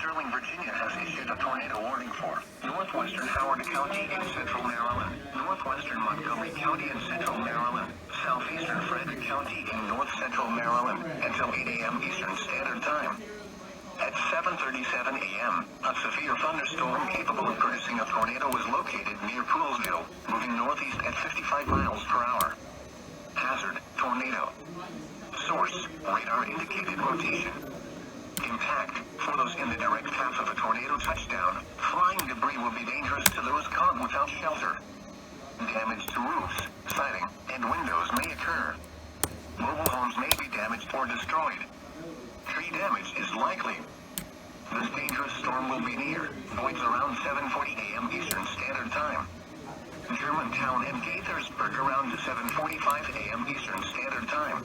Sterling, Virginia has issued a tornado warning for northwestern Howard County in central Maryland, northwestern Montgomery County in central Maryland, southeastern Frederick County in north central Maryland until 8 a.m. Eastern Standard Time. At 7:37 a.m., a severe thunderstorm capable of producing a tornado was located near Poolsville, moving northeast at 55 miles per hour. Hazard, tornado. Source, radar indicated rotation. Impact, for those in the direct path of a tornado touchdown, flying debris will be dangerous to those caught without shelter. Damage to roofs, siding, and windows may occur. Mobile homes may be damaged or destroyed. Tree damage is likely. This dangerous storm will be near voids around 7:40 a.m. Eastern Standard Time. Germantown and Gaithersburg around 7:45 a.m. Eastern Standard Time.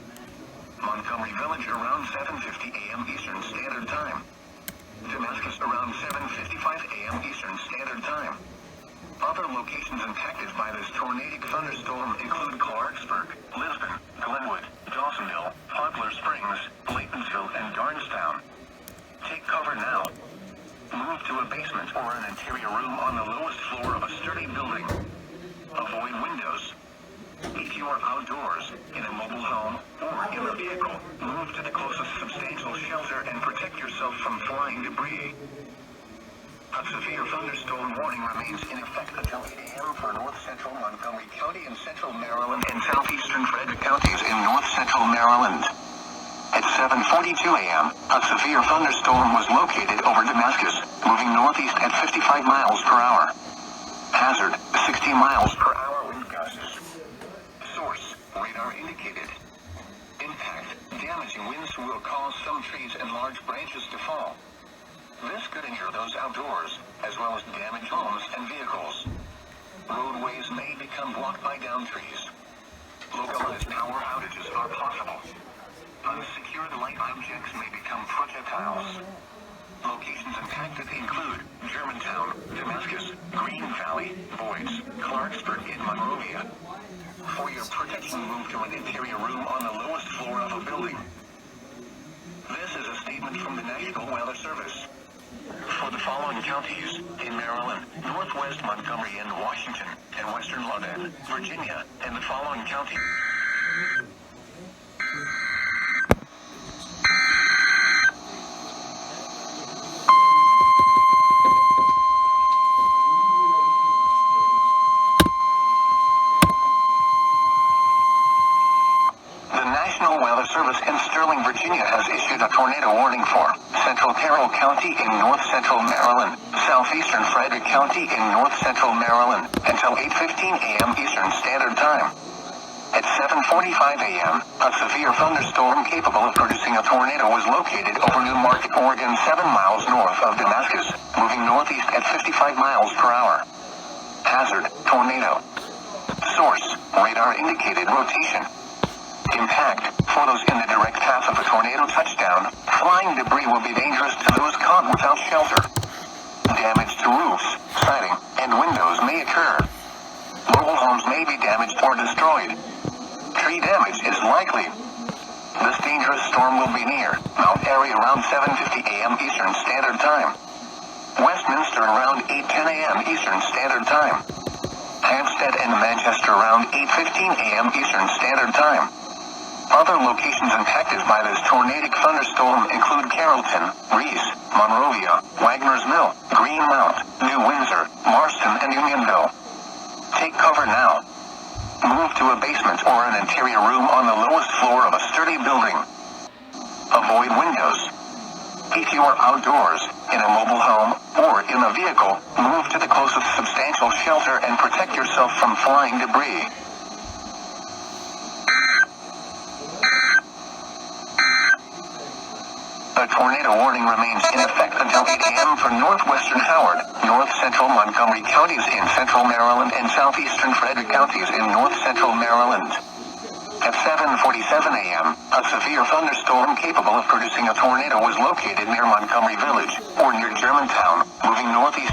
Montgomery Village around 7:50 a.m. Eastern Standard Time. Damascus around 7:55 a.m. Eastern Standard Time. Other locations impacted by this tornadic thunderstorm include Clarksburg, Lisbon, Glenwood, Dawsonville, Poplar Springs, Laytonsville, and Garnstown. Take cover now. Move to a basement or an interior room on the lowest floor of a sturdy building. Avoid windows. If you are outdoors, in a mobile home, or in a vehicle, move to the closest substantial shelter and protect yourself from flying debris. A severe thunderstorm warning remains in effect until 8 a.m. for north central Montgomery County in central Maryland and southeastern Frederick counties in north central Maryland. At 7:42 a.m., a severe thunderstorm was located over Damascus, moving northeast at 55 miles per hour. Hazard, 60 miles per hour wind gusts. Source, radar indicated. Impact, damaging winds will cause some trees and large branches to fall. This could injure those outdoors, as well as damage homes and vehicles. Roadways may become blocked by downed trees. Localized power outages are possible. Unsecured light objects may become projectiles. Locations impacted include Germantown, Damascus, Green Valley, Boyds, Clarksburg, and Monrovia. For your protection, move to an interior room on the lowest floor of a building. This is a statement from the National Weather Service. For the following counties, in Maryland, northwest Montgomery and Washington, and western Loudoun, Virginia, and the following counties. Service in Sterling, Virginia has issued a tornado warning for central Carroll County in north central Maryland, southeastern Frederick County in north central Maryland, until 8:15 a.m. Eastern Standard Time. At 7:45 a.m., a severe thunderstorm capable of producing a tornado was located over New Market, Oregon, 7 miles north of Damascus, moving northeast at 55 miles per hour. Hazard, tornado. Source, radar indicated rotation. Impact, for those in the direct path of a tornado touchdown, flying debris will be dangerous to those caught without shelter. Damage to roofs, siding, and windows may occur. Mobile homes may be damaged or destroyed. Tree damage is likely. This dangerous storm will be near Mount Airy around 7:50 a.m. Eastern Standard Time. Westminster around 8:10 a.m. Eastern Standard Time. Hampstead and Manchester around 8:15 a.m. Eastern Standard Time. Other locations impacted by this tornadic thunderstorm include Carrollton, Reese, Monrovia, Wagner's Mill, Greenmount, New Windsor, Marston, and Unionville. Take cover now. Move to a basement or an interior room on the lowest floor of a sturdy building. Avoid windows. If you are outdoors, in a mobile home, or in a vehicle, move to the closest substantial shelter and protect yourself from flying debris. A tornado warning remains in effect until 8 a.m. for northwestern Howard, north central Montgomery counties in central Maryland, and southeastern Frederick counties in north central Maryland. At 7:47 a.m., a severe thunderstorm capable of producing a tornado was located near Montgomery Village, or near Germantown, moving northeast